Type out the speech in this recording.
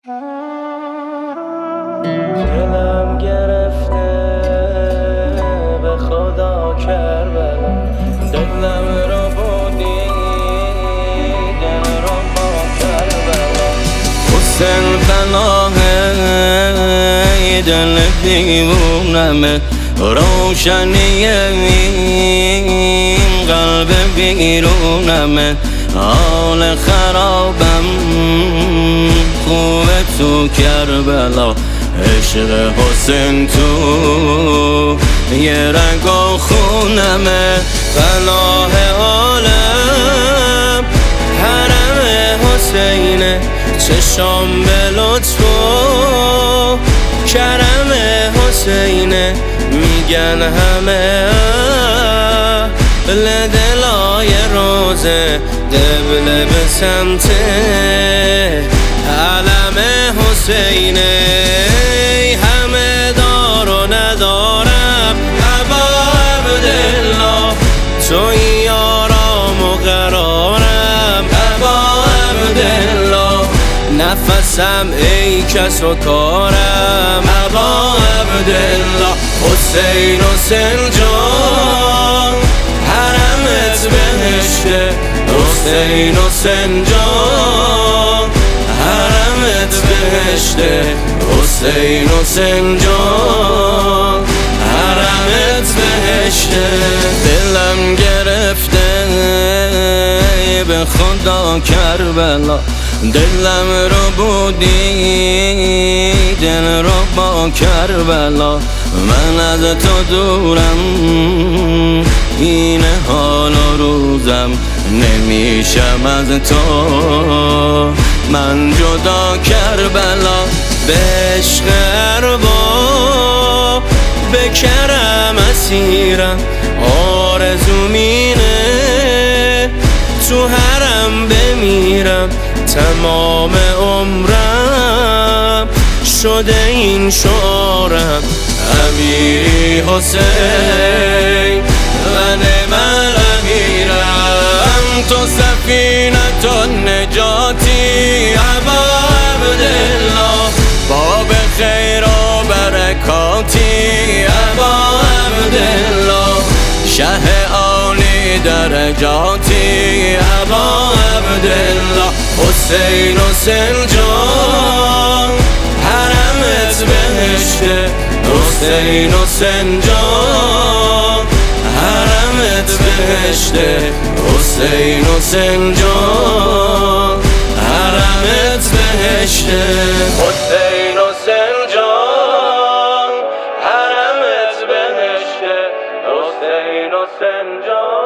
دلم گرفته به خدا کربلا، دلم رو بودی دل رو با کربلا. حسین پناهه دل دیوونمه، روشنی این قلب بیرونمه. حال خرابم خوبه تو کربلا، عشق حسین تو یه رگ و خونمه. پناه عالم حرم حسینه، چشام به لطف و کرم حسینه. میگن همه اهل دلای روزه، قبله به سمت علم حسینه. همه دار و ندارم ابا عبدالله، توی یارام و قرارم ابا عبدالله. نفسم ای کس و کارم ابا عبدالله. حسین حسین جان حرمت بهشته، حسین حسین جان حرمت بهشته. حسین حسین جان حرمت بهشته. دلم گرفته به خدا کربلا، دلم رو بودی دل رو با کربلا. من از تو دورم این حال و روزم، نمیشم از تو من جدا کربلا. به عشق ارباب به کرم اسیرم، آرزوم اینه تو حرم بمیرم. تمام عمرم شده این شعارم، امیری حسین و نعم امیرم. تو سفینة النجاتی ابا عبدالله، باب خیر و برکاتی ابا عبدالله. شه عالی درجاتی ابا عبدالله. حسین حسین جان حرمت بهشته، حسین حسین جان حرمت بهشته. حسین حسین جان حرمت بهشته. حسین حسین جان حرمت بهشته، حسین حسین جان